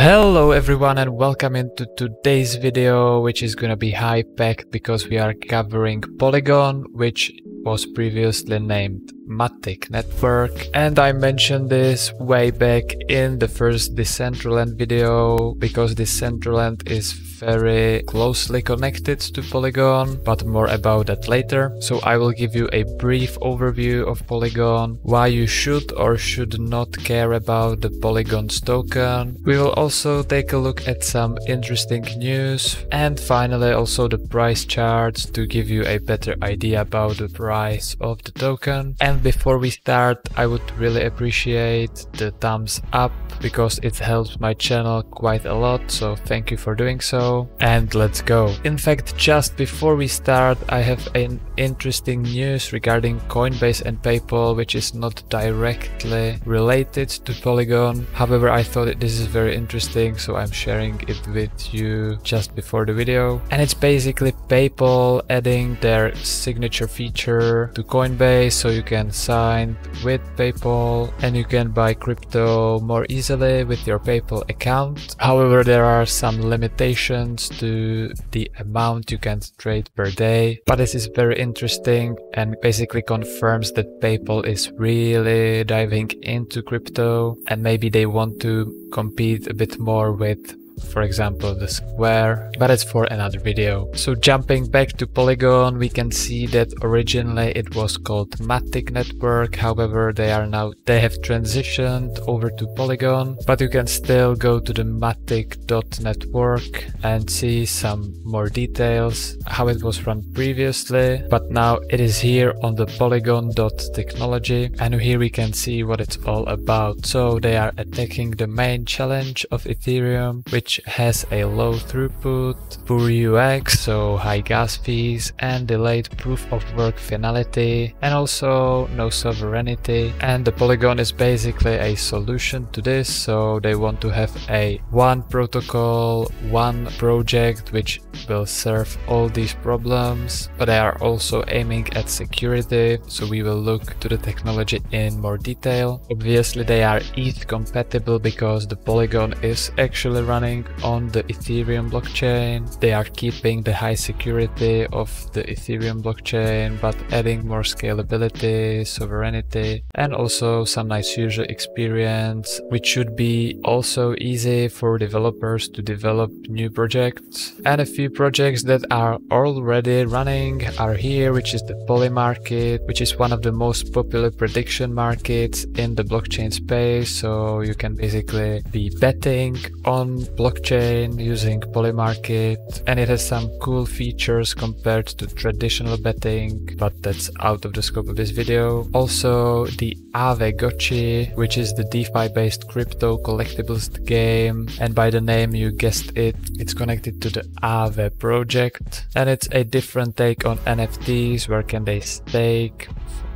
Hello everyone and welcome into today's video, which is gonna be high-packed because we are covering Polygon, which was previously named Matic network, and I mentioned this way back in the first Decentraland video because Decentraland is very closely connected to Polygon, but more about that later. So I will give you a brief overview of Polygon, why you should or should not care about the Polygon's token. We will also take a look at some interesting news, and finally also the price charts to give you a better idea about the price of the token. And before we start, I would really appreciate the thumbs up because it helps my channel quite a lot, so thank you for doing so. And let's go. In fact, just before we start, I have an interesting news regarding Coinbase and PayPal, which is not directly related to Polygon. However, I thought this is very interesting, so I'm sharing it with you just before the video. And it's basically PayPal adding their signature feature to Coinbase, so you can sign with PayPal and you can buy crypto more easily with your PayPal account. However, there are some limitations to the amount you can trade per day, but this is very interesting and basically confirms that PayPal is really diving into crypto, and maybe they want to compete a bit more with, for example, the Square, but it's for another video. So jumping back to Polygon, we can see that originally it was called Matic network. However, they have transitioned over to Polygon, but you can still go to the matic.network and see some more details how it was run previously, but now it is here on the polygon.technology, and here we can see what it's all about. So they are attacking the main challenge of Ethereum, which has a low throughput, poor UX, so high gas fees, and delayed proof of work finality, and also no sovereignty. And the Polygon is basically a solution to this, so they want to have a one protocol, one project which will serve all these problems, but they are also aiming at security, so we will look to the technology in more detail. Obviously they are ETH compatible because the Polygon is actually running on the Ethereum blockchain. They are keeping the high security of the Ethereum blockchain, but adding more scalability, sovereignty, and also some nice user experience, which should be also easy for developers to develop new projects. And a few projects that are already running are here, which is the Poly market, which is one of the most popular prediction markets in the blockchain space. So you can basically be betting on blockchain using Poly market, and it has some cool features compared to traditional betting, but that's out of the scope of this video. Also the Aave Gotchi, which is the DeFi based crypto collectibles game, and by the name you guessed it, it's connected to the Aave project, and it's a different take on NFTs where can they stake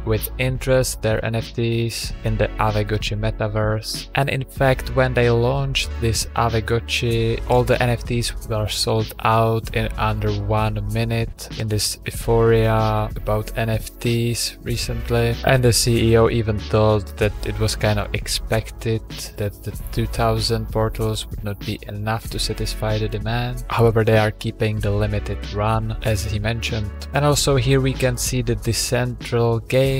with interest their NFTs in the Aave Gotchi metaverse. And in fact, when they launched this Aave Gotchi, all the NFTs were sold out in under 1 minute, in this euphoria about NFTs recently. And the CEO even told that it was kind of expected that the 2000 portals would not be enough to satisfy the demand. However, they are keeping the limited run, as he mentioned. And also here we can see the Decentral game,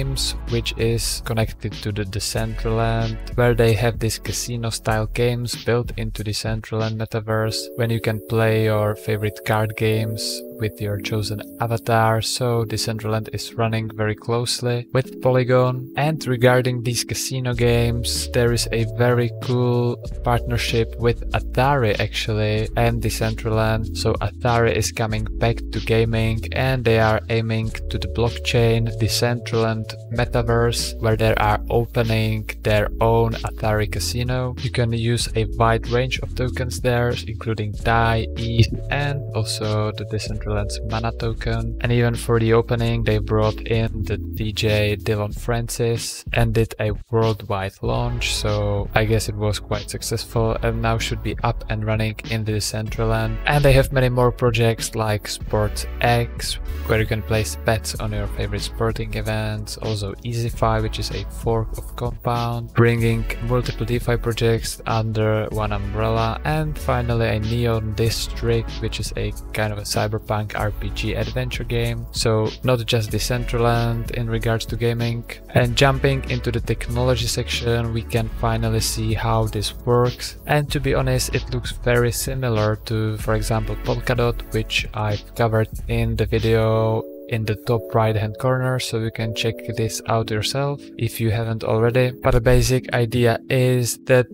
which is connected to the Decentraland, where they have these casino style games built into Decentraland metaverse when you can play your favorite card games with your chosen avatar. So Decentraland is running very closely with Polygon. And regarding these casino games, there is a very cool partnership with Atari actually and Decentraland. So Atari is coming back to gaming, and they are aiming to the blockchain Decentraland metaverse, where they are opening their own Atari casino. You can use a wide range of tokens there, including DAI, ETH, and also the Decentraland Decentraland's Mana token. And even for the opening, they brought in the DJ Dylan Francis and did a worldwide launch, so I guess it was quite successful and now should be up and running in the Decentraland. And they have many more projects like Sports X, where you can place bets on your favorite sporting events, also EasyFi, which is a fork of Compound, bringing multiple DeFi projects under one umbrella, and finally a Neon District, which is a kind of a cyberpunk RPG adventure game, so not just Decentraland in regards to gaming. And jumping into the technology section, we can finally see how this works, and to be honest, it looks very similar to, for example, Polkadot, which I've covered in the video in the top right hand corner, so you can check this out yourself if you haven't already. But the basic idea is that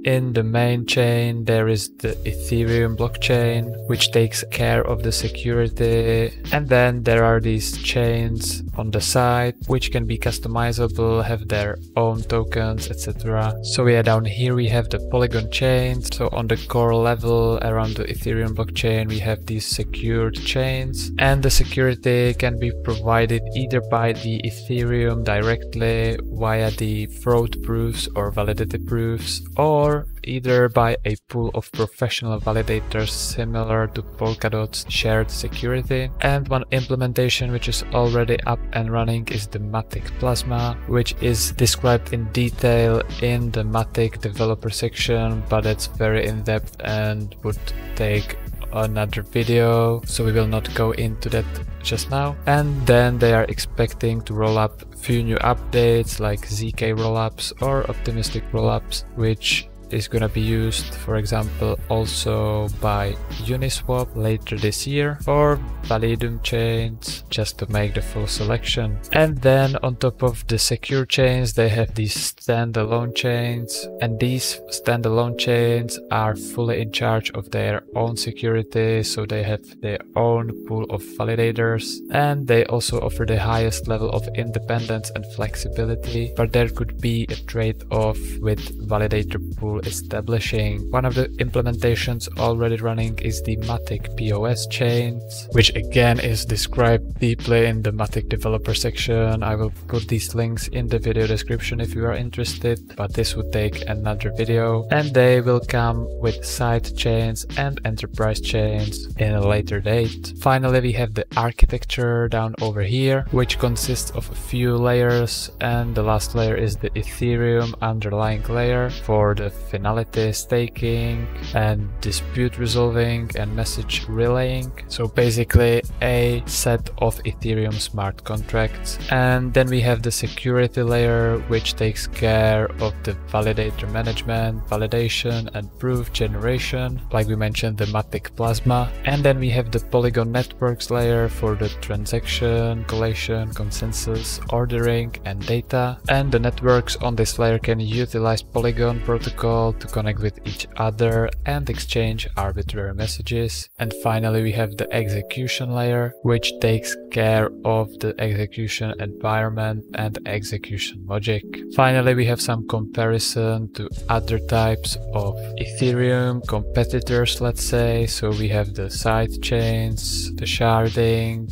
in the main chain there is the Ethereum blockchain, which takes care of the security, and then there are these chains on the side which can be customizable, have their own tokens, etc. So yeah, down here we have the Polygon chains. So on the core level around the Ethereum blockchain we have these secured chains, and the security can be provided either by the Ethereum directly via the fraud proofs or validity proofs, or either by a pool of professional validators similar to Polkadot's shared security. And one implementation which is already up and running is the Matic Plasma, which is described in detail in the Matic developer section, but it's very in-depth and would take another video, so we will not go into that just now. And then they are expecting to roll up a few new updates like ZK rollups or optimistic rollups, which is gonna be used, for example, also by Uniswap later this year, or Validum chains, just to make the full selection. And then on top of the secure chains, they have these standalone chains, and these standalone chains are fully in charge of their own security, so they have their own pool of validators, and they also offer the highest level of independence and flexibility, but there could be a trade-off with validator pool establishing. One of the implementations already running is the Matic POS chains, which again is described deeply in the Matic developer section. I will put these links in the video description if you are interested, but this would take another video. And they will come with side chains and enterprise chains in a later date. Finally, we have the architecture down over here, which consists of a few layers, and the last layer is the Ethereum underlying layer for the finality staking and dispute resolving and message relaying. So basically a set of Ethereum smart contracts. And then we have the security layer, which takes care of the validator management, validation and proof generation, like we mentioned, the Matic Plasma. And then we have the Polygon networks layer for the transaction, collation, consensus, ordering and data. And the networks on this layer can utilize Polygon protocol to connect with each other and exchange arbitrary messages. And finally we have the execution layer, which takes care of the execution environment and execution logic. Finally we have some comparison to other types of Ethereum competitors, let's say. So we have the side chains, the sharding,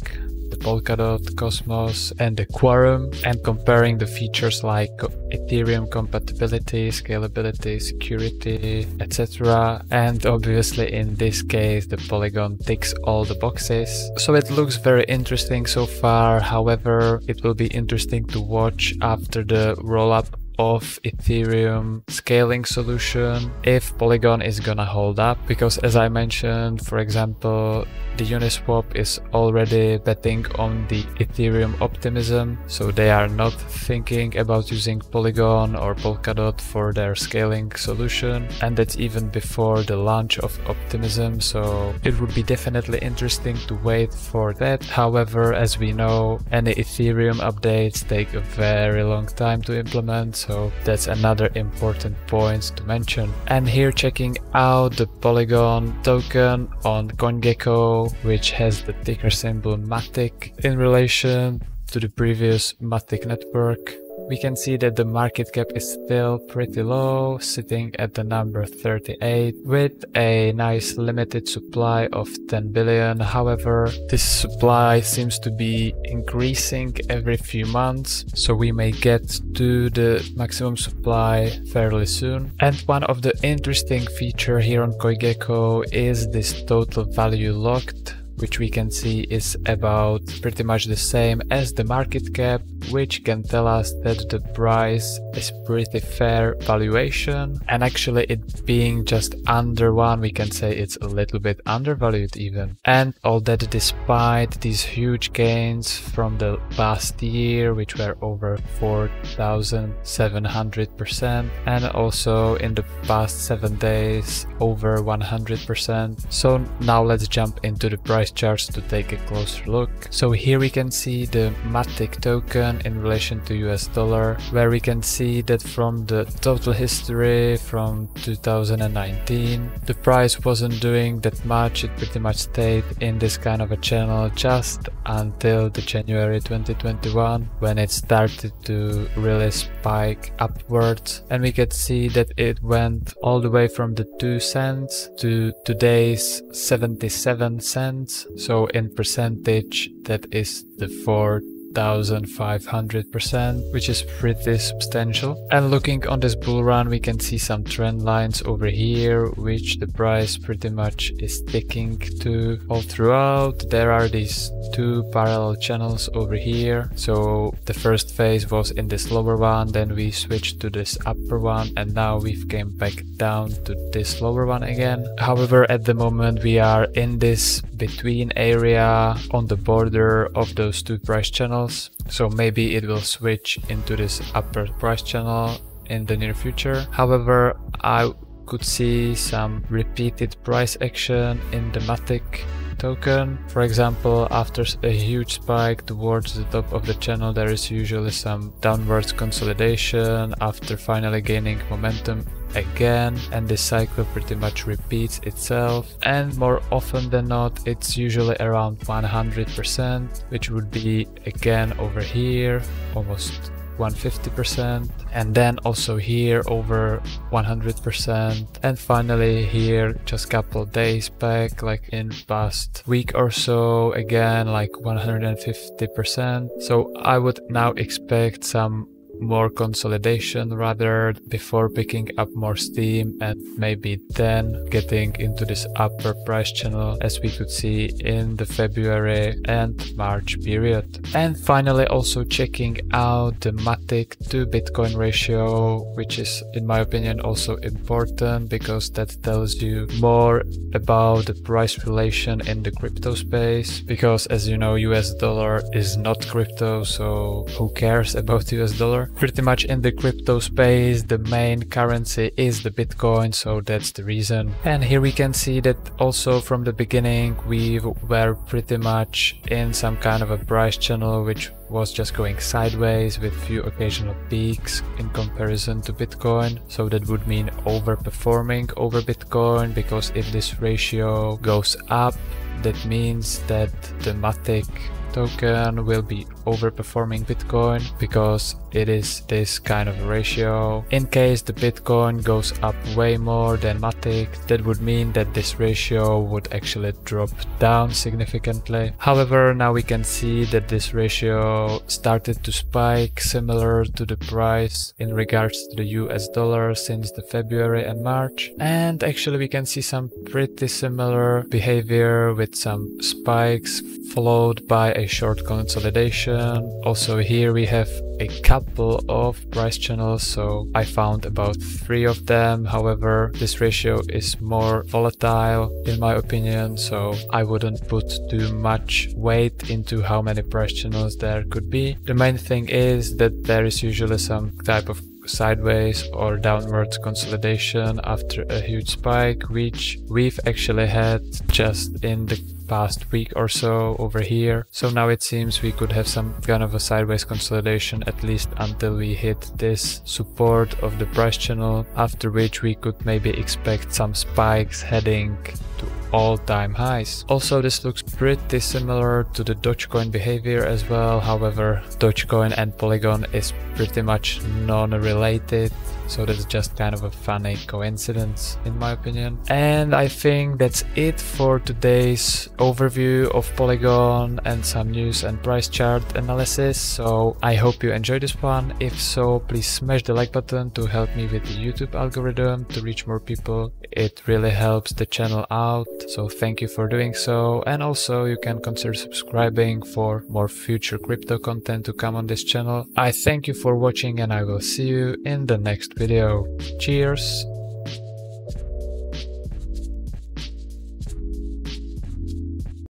the Polkadot, Cosmos and the Quorum, and comparing the features like Ethereum compatibility, scalability, security, etc. And obviously in this case the Polygon ticks all the boxes. So it looks very interesting so far. However, it will be interesting to watch after the rollup of Ethereum scaling solution if Polygon is gonna hold up, because as I mentioned, for example, the Uniswap is already betting on the Ethereum optimism, so they are not thinking about using Polygon or Polkadot for their scaling solution, and that's even before the launch of optimism, so it would be definitely interesting to wait for that. However, as we know, any Ethereum updates take a very long time to implement, so that's another important point to mention. And here checking out the Polygon token on CoinGecko, which has the ticker symbol Matic in relation to the previous Matic network. we can see that the market cap is still pretty low, sitting at the number 38 with a nice limited supply of 10 billion. However, this supply seems to be increasing every few months, so we may get to the maximum supply fairly soon. And one of the interesting features here on Gecko is this total value locked, which we can see is about pretty much the same as the market cap, which can tell us that the price is pretty fair valuation. And actually it being just under 1, we can say it's a little bit undervalued even. And all that despite these huge gains from the last year, which were over 4,700%, and also in the past 7 days over 100%. So now let's jump into the price charts to take a closer look. So here we can see the Matic token in relation to US dollar, where we can see that from the total history from 2019 the price wasn't doing that much. It pretty much stayed in this kind of a channel just until the January 2021, when it started to really spike upwards, and we could see that it went all the way from the 2 cents to today's 77 cents. So in percentage, that is the 4,500%, which is pretty substantial. And looking on this bull run, we can see some trend lines over here, which the price pretty much is sticking to all throughout. There are these 2 parallel channels over here. So the first phase was in this lower one, then we switched to this upper one, and now we've came back down to this lower one again. However, at the moment we are in this between area on the border of those 2 price channels. So maybe it will switch into this upper price channel in the near future. However, I could see some repeated price action in the Matic token. For example, after a huge spike towards the top of the channel, there is usually some downwards consolidation after finally gaining momentum again, and this cycle pretty much repeats itself, and more often than not it's usually around 100%, which would be again over here almost 150%, and then also here over 100%, and finally here just couple days back, like in past week or so, again like 150%. So I would now expect some more consolidation rather before picking up more steam, and maybe then getting into this upper price channel as we could see in the February and March period. And finally also checking out the Matic to Bitcoin ratio, which is in my opinion also important because that tells you more about the price relation in the crypto space, because as you know US dollar is not crypto, so who cares about US dollar? Pretty much in the crypto space the main currency is the Bitcoin, so that's the reason. And here we can see that also from the beginning we were pretty much in some kind of a price channel which was just going sideways with few occasional peaks in comparison to Bitcoin. So that would mean overperforming over Bitcoin, because if this ratio goes up, that means that the Matic token will be overperforming Bitcoin because it is this kind of ratio. In case the Bitcoin goes up way more than Matic, that would mean that this ratio would actually drop down significantly. However, now we can see that this ratio started to spike similar to the price in regards to the US dollar since the February and March, and actually we can see some pretty similar behavior with some spikes followed by a short consolidation. Also here we have a couple of price channels, so I found about 3 of them. However, this ratio is more volatile in my opinion, so I wouldn't put too much weight into how many price channels there could be. The main thing is that there is usually some type of sideways or downwards consolidation after a huge spike, which we've actually had just in the past week or so over here. So now it seems we could have some kind of a sideways consolidation at least until we hit this support of the price channel, after which we could maybe expect some spikes heading to all-time highs. Also, this looks pretty similar to the Dogecoin behavior as well. However, Dogecoin and Polygon is pretty much non-related, so that's just kind of a funny coincidence in my opinion. And I think that's it for today's overview of Polygon and some news and price chart analysis. So I hope you enjoyed this one. If so, please smash the like button to help me with the YouTube algorithm to reach more people. It really helps the channel out, so thank you for doing so. And also you can consider subscribing for more future crypto content to come on this channel. I thank you for watching and I will see you in the next video. Cheers!